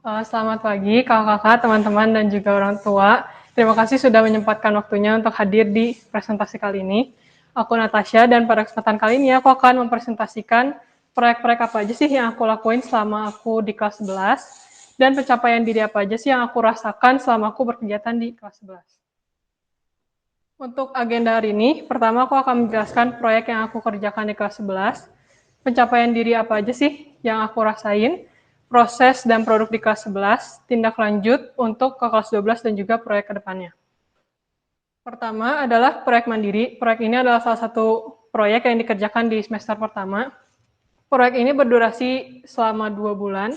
Selamat pagi kakak-kakak, teman-teman, dan juga orang tua. Terima kasih sudah menyempatkan waktunya untuk hadir di presentasi kali ini. Aku Natasha, dan pada kesempatan kali ini aku akan mempresentasikan proyek-proyek apa aja sih yang aku lakuin selama aku di kelas 11, dan pencapaian diri apa aja sih yang aku rasakan selama aku berkegiatan di kelas 11. Untuk agenda hari ini, pertama aku akan menjelaskan proyek yang aku kerjakan di kelas 11, pencapaian diri apa aja sih yang aku rasain, proses dan produk di kelas 11, tindak lanjut untuk ke kelas 12 dan juga proyek kedepannya. Pertama adalah proyek mandiri. Proyek ini adalah salah satu proyek yang dikerjakan di semester pertama. Proyek ini berdurasi selama 2 bulan,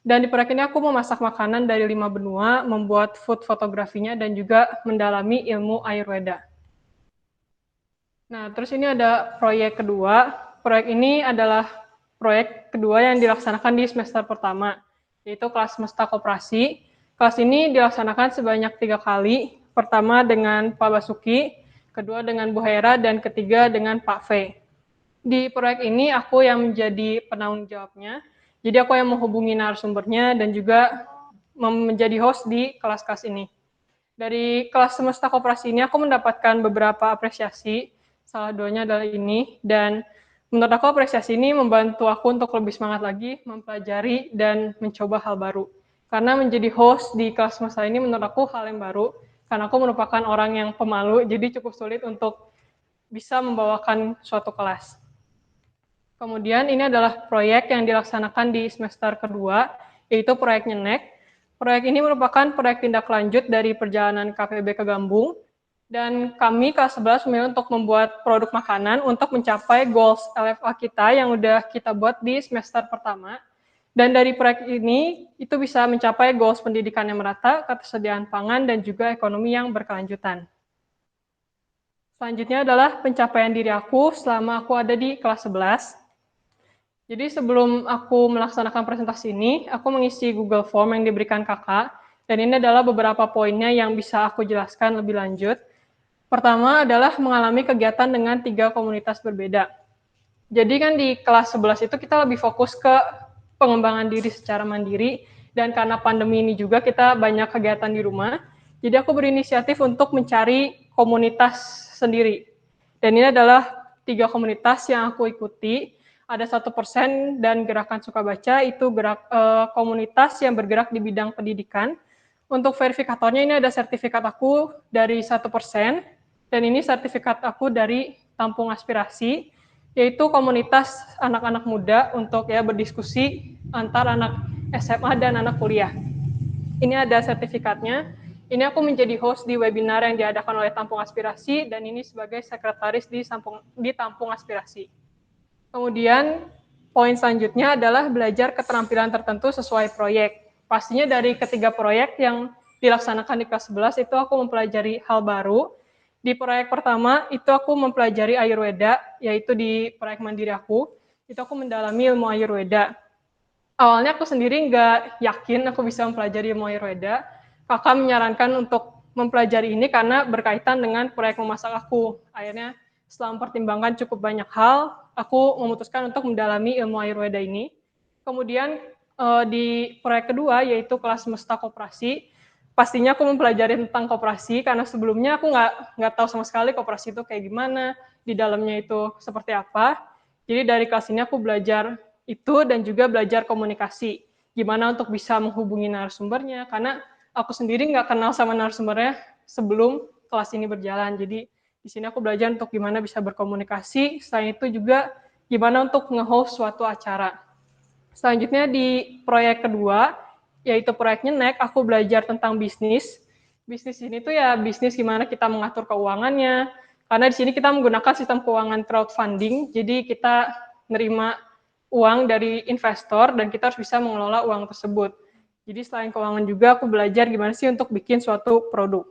dan di proyek ini aku memasak makanan dari 5 benua, membuat food fotografinya, dan juga mendalami ilmu Ayurveda. Nah, terus ini ada proyek kedua. Proyek ini adalah proyek kedua yang dilaksanakan di semester pertama, yaitu kelas semesta koperasi. Kelas ini dilaksanakan sebanyak 3 kali. Pertama dengan Pak Basuki, kedua dengan Bu Hera, dan ketiga dengan Pak V. Di proyek ini aku yang menjadi penanggung jawabnya. Jadi aku yang menghubungi narasumbernya dan juga menjadi host di kelas-kelas ini. Dari kelas semesta koperasi ini aku mendapatkan beberapa apresiasi, salah duanya adalah ini, dan menurut aku apresiasi ini membantu aku untuk lebih semangat lagi mempelajari dan mencoba hal baru. Karena menjadi host di kelas semesta ini menurut aku hal yang baru, karena aku merupakan orang yang pemalu, jadi cukup sulit untuk bisa membawakan suatu kelas. Kemudian ini adalah proyek yang dilaksanakan di semester kedua, yaitu proyek Nyenek. Proyek ini merupakan proyek tindak lanjut dari perjalanan KPB ke Gambung, dan kami kelas 11 memilih untuk membuat produk makanan untuk mencapai goals LFA kita yang udah kita buat di semester pertama. Dan dari proyek ini, itu bisa mencapai goals pendidikan yang merata, ketersediaan pangan, dan juga ekonomi yang berkelanjutan. Selanjutnya adalah pencapaian diri aku selama aku ada di kelas 11. Jadi sebelum aku melaksanakan presentasi ini, aku mengisi Google Form yang diberikan kakak, dan ini adalah beberapa poinnya yang bisa aku jelaskan lebih lanjut. Pertama adalah mengalami kegiatan dengan 3 komunitas berbeda. Jadi kan di kelas 11 itu kita lebih fokus ke pengembangan diri secara mandiri, dan karena pandemi ini juga kita banyak kegiatan di rumah, jadi aku berinisiatif untuk mencari komunitas sendiri. Dan ini adalah 3 komunitas yang aku ikuti. Ada 1% dan Gerakan Suka Baca, itu komunitas yang bergerak di bidang pendidikan. Untuk verifikatornya ini ada sertifikat aku dari 1%, dan ini sertifikat aku dari Tampung Aspirasi, yaitu komunitas anak-anak muda untuk ya berdiskusi antar anak SMA dan anak kuliah. Ini ada sertifikatnya. Ini aku menjadi host di webinar yang diadakan oleh Tampung Aspirasi, dan ini sebagai sekretaris di Tampung Aspirasi. Kemudian poin selanjutnya adalah belajar keterampilan tertentu sesuai proyek. Pastinya dari ketiga proyek yang dilaksanakan di kelas 11 itu aku mempelajari hal baru. Di proyek pertama itu aku mempelajari Ayurveda, yaitu di proyek mandiri aku, itu aku mendalami ilmu Ayurveda. Awalnya aku sendiri nggak yakin aku bisa mempelajari ilmu Ayurveda. Kakak menyarankan untuk mempelajari ini karena berkaitan dengan proyek memasak aku. Akhirnya setelah mempertimbangkan cukup banyak hal, aku memutuskan untuk mendalami ilmu Ayurveda ini. Kemudian di proyek kedua, yaitu kelas semesta koperasi, pastinya aku mempelajari tentang koperasi, karena sebelumnya aku nggak tahu sama sekali koperasi itu kayak gimana, di dalamnya itu seperti apa. Jadi dari kelas ini aku belajar itu, dan juga belajar komunikasi. Gimana untuk bisa menghubungi narasumbernya, karena aku sendiri nggak kenal sama narasumbernya sebelum kelas ini berjalan. Jadi di sini aku belajar untuk gimana bisa berkomunikasi, selain itu juga gimana untuk nge-host suatu acara. Selanjutnya di proyek kedua, yaitu proyek Nyenek, aku belajar tentang bisnis. Bisnis ini tuh ya bisnis gimana kita mengatur keuangannya, karena di sini kita menggunakan sistem keuangan crowdfunding, jadi kita nerima uang dari investor dan kita harus bisa mengelola uang tersebut. Jadi selain keuangan juga aku belajar gimana sih untuk bikin suatu produk.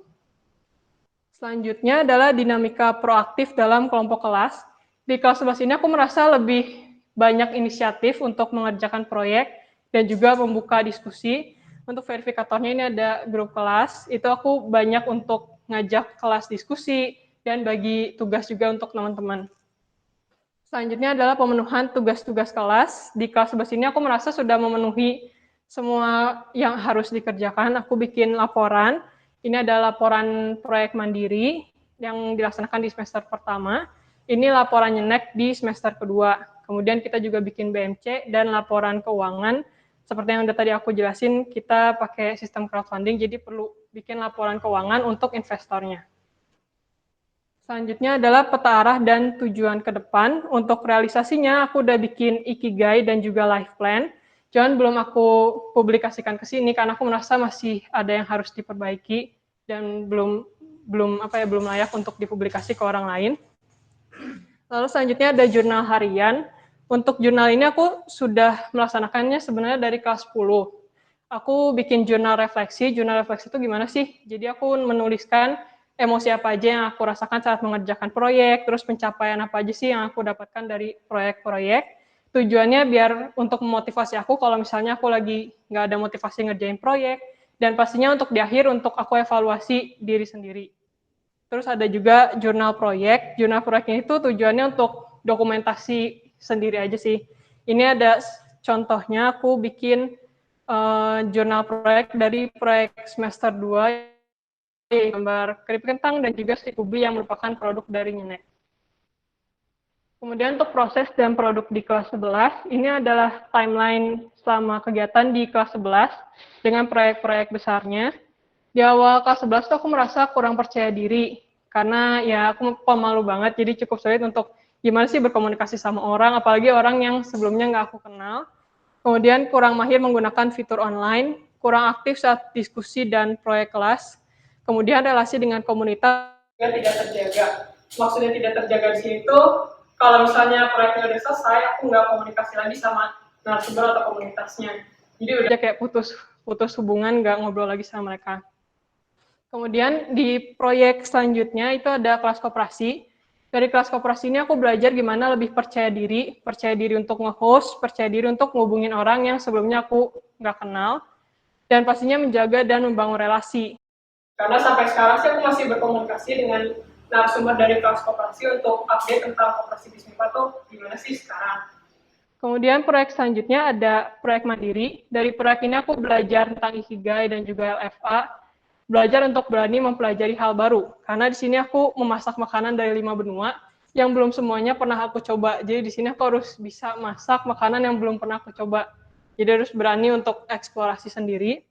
Selanjutnya adalah dinamika proaktif dalam kelompok kelas. Di kelas 11 ini aku merasa lebih banyak inisiatif untuk mengerjakan proyek dan juga membuka diskusi. Untuk verifikatornya ini ada grup kelas, itu aku banyak untuk ngajak kelas diskusi dan bagi tugas juga untuk teman-teman. Selanjutnya adalah pemenuhan tugas-tugas kelas. Di kelas 11 ini aku merasa sudah memenuhi semua yang harus dikerjakan. Aku bikin laporan. Ini adalah laporan proyek mandiri yang dilaksanakan di semester pertama. Ini laporan nyenek di semester kedua. Kemudian kita juga bikin BMC dan laporan keuangan. Seperti yang udah tadi aku jelasin, kita pakai sistem crowdfunding, jadi perlu bikin laporan keuangan untuk investornya. Selanjutnya adalah peta arah dan tujuan ke depan. Untuk realisasinya, aku udah bikin ikigai dan juga life plan. Cuman belum aku publikasikan ke sini karena aku merasa masih ada yang harus diperbaiki dan belum layak untuk dipublikasi ke orang lain. Lalu selanjutnya ada jurnal harian. Untuk jurnal ini aku sudah melaksanakannya sebenarnya dari kelas 10. Aku bikin jurnal refleksi. Jurnal refleksi itu gimana sih? Jadi aku menuliskan emosi apa aja yang aku rasakan saat mengerjakan proyek, terus pencapaian apa aja sih yang aku dapatkan dari proyek-proyek. Tujuannya biar untuk memotivasi aku kalau misalnya aku lagi nggak ada motivasi ngerjain proyek, dan pastinya untuk di akhir untuk aku evaluasi diri sendiri. Terus ada juga jurnal proyek. Jurnal proyeknya itu tujuannya untuk dokumentasi sendiri aja sih. Ini ada contohnya, aku bikin jurnal proyek dari proyek semester 2, gambar keripik kentang dan juga stick ubi yang merupakan produk dari Nyenek. Kemudian untuk proses dan produk di kelas 11, ini adalah timeline selama kegiatan di kelas 11 dengan proyek-proyek besarnya. Di awal kelas 11 tuh aku merasa kurang percaya diri, karena ya aku pemalu banget, jadi cukup sulit untuk gimana sih berkomunikasi sama orang, apalagi orang yang sebelumnya nggak aku kenal. Kemudian kurang mahir menggunakan fitur online, kurang aktif saat diskusi dan proyek kelas. Kemudian relasi dengan komunitas tidak terjaga. Maksudnya tidak terjaga di sini tuh, kalau misalnya proyeknya udah selesai, aku nggak komunikasi lagi sama narasumber atau komunitasnya. Jadi udah kayak putus hubungan, nggak ngobrol lagi sama mereka. Kemudian di proyek selanjutnya itu ada kelas koperasi. Dari kelas koperasi ini aku belajar gimana lebih percaya diri untuk nge-host, percaya diri untuk ngubungin orang yang sebelumnya aku nggak kenal, dan pastinya menjaga dan membangun relasi. Karena sampai sekarang sih aku masih berkomunikasi dengan narasumber dari kelas koperasi untuk update tentang koperasi di SMIPA tuh gimana sih sekarang. Kemudian proyek selanjutnya ada proyek mandiri. Dari proyek ini aku belajar tentang Ikigai dan juga LFA, belajar untuk berani mempelajari hal baru. Karena di sini aku memasak makanan dari 5 benua yang belum semuanya pernah aku coba. Jadi di sini aku harus bisa masak makanan yang belum pernah aku coba. Jadi harus berani untuk eksplorasi sendiri.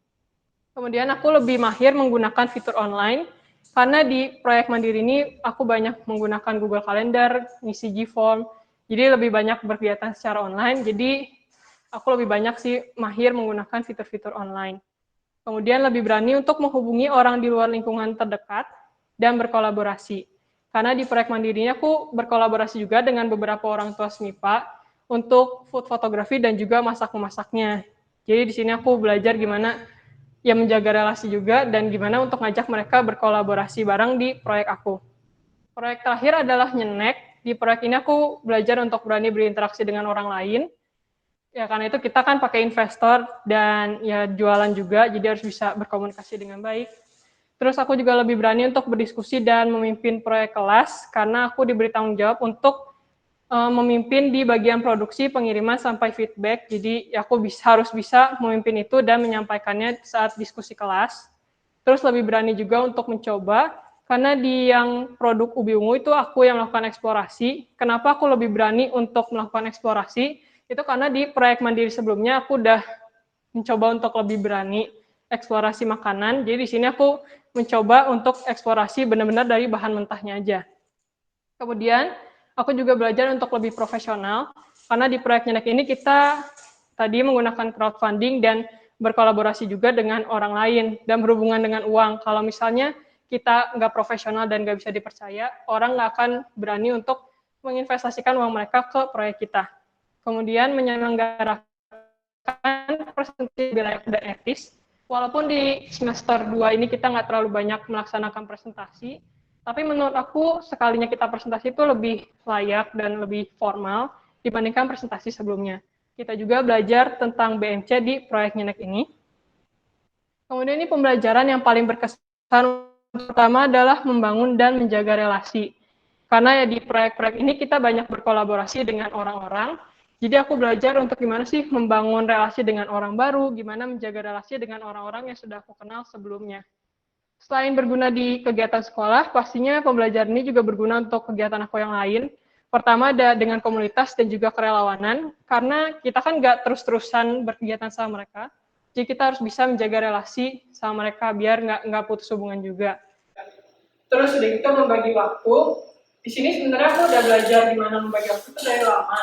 Kemudian aku lebih mahir menggunakan fitur online, karena di proyek mandiri ini aku banyak menggunakan Google Calendar, ngisi G-Form, jadi lebih banyak berkegiatan secara online, jadi aku lebih banyak sih mahir menggunakan fitur-fitur online. Kemudian lebih berani untuk menghubungi orang di luar lingkungan terdekat dan berkolaborasi. Karena di proyek mandiri ini aku berkolaborasi juga dengan beberapa orang tua SMIPA untuk food fotografi dan juga masak-memasaknya. Jadi di sini aku belajar gimana ya menjaga relasi juga dan gimana untuk ngajak mereka berkolaborasi bareng di proyek aku. Proyek terakhir adalah Nyenek. Di proyek ini aku belajar untuk berani berinteraksi dengan orang lain. Ya karena itu kita kan pakai investor dan ya jualan juga, jadi harus bisa berkomunikasi dengan baik. Terus aku juga lebih berani untuk berdiskusi dan memimpin proyek kelas karena aku diberi tanggung jawab untuk memimpin di bagian produksi, pengiriman sampai feedback. Jadi aku harus bisa memimpin itu dan menyampaikannya saat diskusi kelas. Terus lebih berani juga untuk mencoba, karena di yang produk ubi ungu itu aku yang melakukan eksplorasi. Kenapa aku lebih berani untuk melakukan eksplorasi? Itu karena di proyek mandiri sebelumnya aku udah mencoba untuk lebih berani eksplorasi makanan. Jadi di sini aku mencoba untuk eksplorasi benar-benar dari bahan mentahnya aja. Kemudian aku juga belajar untuk lebih profesional, karena di proyek Nyenek ini kita tadi menggunakan crowdfunding dan berkolaborasi juga dengan orang lain dan berhubungan dengan uang. Kalau misalnya kita nggak profesional dan nggak bisa dipercaya, orang nggak akan berani untuk menginvestasikan uang mereka ke proyek kita. Kemudian menyelenggarakan presentasi layak dan etis. Walaupun di semester 2 ini kita nggak terlalu banyak melaksanakan presentasi, tapi menurut aku sekalinya kita presentasi itu lebih layak dan lebih formal dibandingkan presentasi sebelumnya. Kita juga belajar tentang BMC di proyek Nyenek ini. Kemudian ini pembelajaran yang paling berkesan pertama adalah membangun dan menjaga relasi. Karena ya di proyek-proyek ini kita banyak berkolaborasi dengan orang-orang. Jadi aku belajar untuk gimana sih membangun relasi dengan orang baru, gimana menjaga relasi dengan orang-orang yang sudah aku kenal sebelumnya. Selain berguna di kegiatan sekolah, pastinya pembelajaran ini juga berguna untuk kegiatan aku yang lain. Pertama ada dengan komunitas dan juga kerelawanan, karena kita kan nggak terus-terusan berkegiatan sama mereka, jadi kita harus bisa menjaga relasi sama mereka biar nggak putus hubungan juga. Terus udah gitu membagi waktu. Di sini sebenarnya aku udah belajar gimana membagi waktu itu dari lama.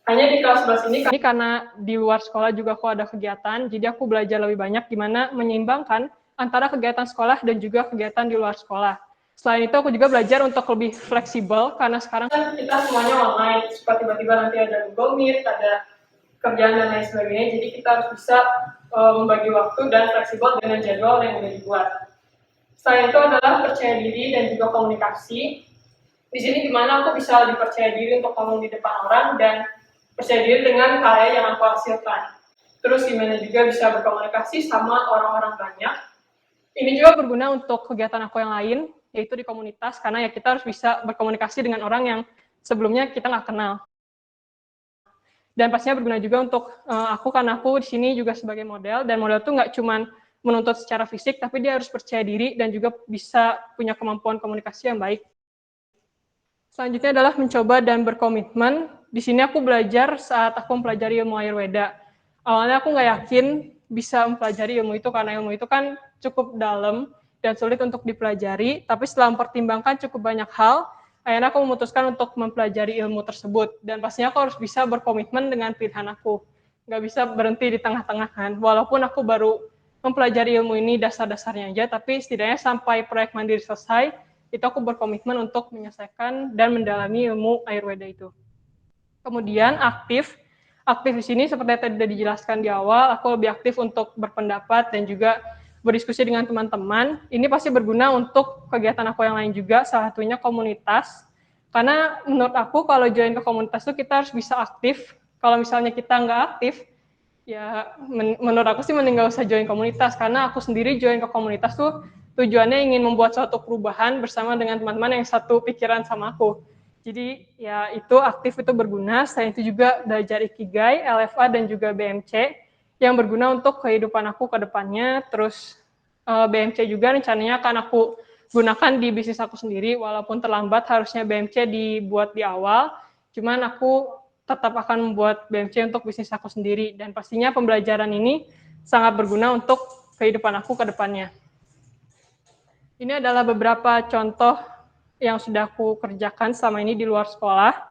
Hanya di kelas 11 ini karena di luar sekolah juga aku ada kegiatan, jadi aku belajar lebih banyak gimana menyeimbangkan antara kegiatan sekolah dan juga kegiatan di luar sekolah. Selain itu aku juga belajar untuk lebih fleksibel karena sekarang kan kita semuanya online, suka tiba-tiba nanti ada Google Meet, ada kerjaan dan lain sebagainya, jadi kita harus bisa membagi waktu dan fleksibel dengan jadwal yang sudah dibuat. Selain itu adalah percaya diri dan juga komunikasi. Di sini dimana aku bisa lebih percaya diri untuk ngomong di depan orang dan percaya diri dengan karya yang aku hasilkan. Terus gimana juga bisa berkomunikasi sama orang-orang banyak. Ini juga berguna untuk kegiatan aku yang lain, yaitu di komunitas, karena ya kita harus bisa berkomunikasi dengan orang yang sebelumnya kita nggak kenal. Dan pastinya berguna juga untuk aku, karena aku di sini juga sebagai model, dan model itu nggak cuma menuntut secara fisik, tapi dia harus percaya diri dan juga bisa punya kemampuan komunikasi yang baik. Selanjutnya adalah mencoba dan berkomitmen. Di sini aku belajar saat aku mempelajari ilmu Ayurveda. Awalnya aku nggak yakin bisa mempelajari ilmu itu karena ilmu itu kan cukup dalam dan sulit untuk dipelajari, tapi setelah mempertimbangkan cukup banyak hal, akhirnya aku memutuskan untuk mempelajari ilmu tersebut. Dan pastinya aku harus bisa berkomitmen dengan pilihan aku. Nggak bisa berhenti di tengah-tengah kan. Walaupun aku baru mempelajari ilmu ini dasar-dasarnya aja, tapi setidaknya sampai proyek mandiri selesai, itu aku berkomitmen untuk menyelesaikan dan mendalami ilmu Ayurveda itu. Kemudian aktif di sini seperti yang tadi sudah dijelaskan di awal, aku lebih aktif untuk berpendapat dan juga berdiskusi dengan teman-teman. Ini pasti berguna untuk kegiatan aku yang lain juga, salah satunya komunitas. Karena menurut aku kalau join ke komunitas itu kita harus bisa aktif. Kalau misalnya kita nggak aktif, ya menurut aku sih mending nggak usah join komunitas, karena aku sendiri join ke komunitas tuh tujuannya ingin membuat suatu perubahan bersama dengan teman-teman yang satu pikiran sama aku. Jadi ya itu aktif itu berguna. Selain itu juga belajar Ikigai, LFA dan juga BMC yang berguna untuk kehidupan aku ke depannya. Terus BMC juga rencananya akan aku gunakan di bisnis aku sendiri, walaupun terlambat harusnya BMC dibuat di awal, cuman aku tetap akan membuat BMC untuk bisnis aku sendiri, dan pastinya pembelajaran ini sangat berguna untuk kehidupan aku ke depannya. Ini adalah beberapa contoh yang sudah aku kerjakan selama ini di luar sekolah.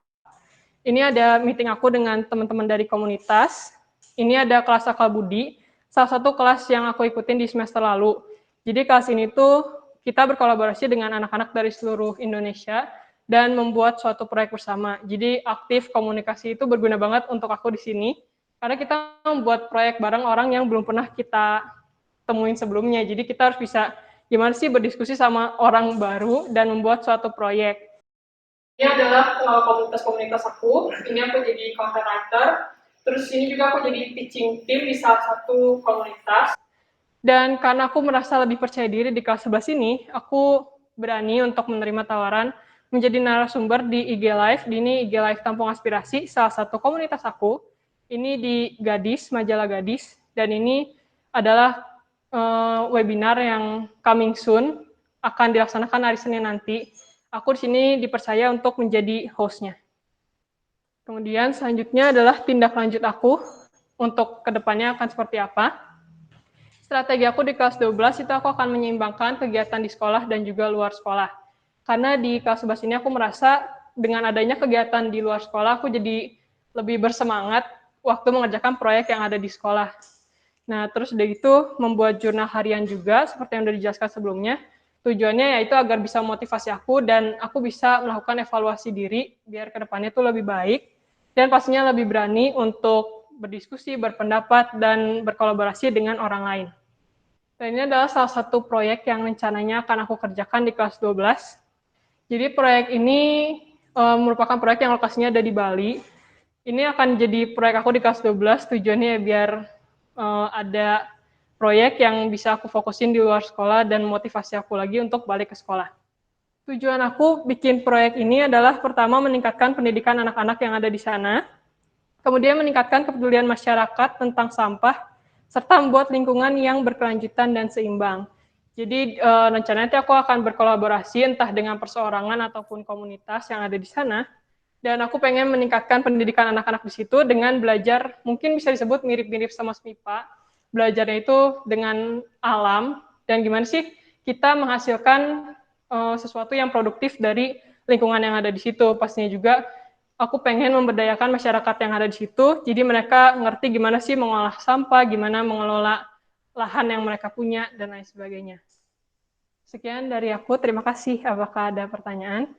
Ini ada meeting aku dengan teman-teman dari komunitas. Ini ada kelas akal budi, salah satu kelas yang aku ikutin di semester lalu. Jadi kelas ini tuh kita berkolaborasi dengan anak-anak dari seluruh Indonesia dan membuat suatu proyek bersama. Jadi aktif komunikasi itu berguna banget untuk aku di sini, karena kita membuat proyek bareng orang yang belum pernah kita temuin sebelumnya. Jadi kita harus bisa gimana sih berdiskusi sama orang baru dan membuat suatu proyek. Ini adalah komunitas-komunitas aku. Ini aku jadi content writer. Terus ini juga aku jadi teaching team di salah satu komunitas. Dan karena aku merasa lebih percaya diri di kelas 11 ini, aku berani untuk menerima tawaran menjadi narasumber di IG Live. Ini IG Live Tampung Aspirasi, salah satu komunitas aku. Ini di Gadis, majalah Gadis. Dan ini adalah webinar yang coming soon, akan dilaksanakan hari Senin nanti. Aku di sini dipercaya untuk menjadi host-nya. Kemudian selanjutnya adalah tindak lanjut aku untuk kedepannya akan seperti apa. Strategi aku di kelas 12 itu aku akan menyeimbangkan kegiatan di sekolah dan juga luar sekolah. Karena di kelas 11 ini aku merasa dengan adanya kegiatan di luar sekolah, aku jadi lebih bersemangat waktu mengerjakan proyek yang ada di sekolah. Nah, terus udah gitu membuat jurnal harian juga, seperti yang udah dijelaskan sebelumnya. Tujuannya yaitu agar bisa motivasi aku dan aku bisa melakukan evaluasi diri biar kedepannya itu lebih baik dan pastinya lebih berani untuk berdiskusi, berpendapat, dan berkolaborasi dengan orang lain. Dan ini adalah salah satu proyek yang rencananya akan aku kerjakan di kelas 12. Jadi proyek ini merupakan proyek yang lokasinya ada di Bali. Ini akan jadi proyek aku di kelas 12, tujuannya biar ada proyek yang bisa aku fokusin di luar sekolah dan motivasi aku lagi untuk balik ke sekolah. Tujuan aku bikin proyek ini adalah pertama meningkatkan pendidikan anak-anak yang ada di sana. Kemudian meningkatkan kepedulian masyarakat tentang sampah, serta membuat lingkungan yang berkelanjutan dan seimbang. Jadi rencananya nanti aku akan berkolaborasi entah dengan perseorangan ataupun komunitas yang ada di sana. Dan aku pengen meningkatkan pendidikan anak-anak di situ dengan belajar, mungkin bisa disebut mirip-mirip sama SMIPA. Belajarnya itu dengan alam, dan gimana sih kita menghasilkan sesuatu yang produktif dari lingkungan yang ada di situ. Pastinya juga aku pengen memberdayakan masyarakat yang ada di situ, jadi mereka ngerti gimana sih mengolah sampah, gimana mengelola lahan yang mereka punya, dan lain sebagainya. Sekian dari aku, terima kasih. Apakah ada pertanyaan?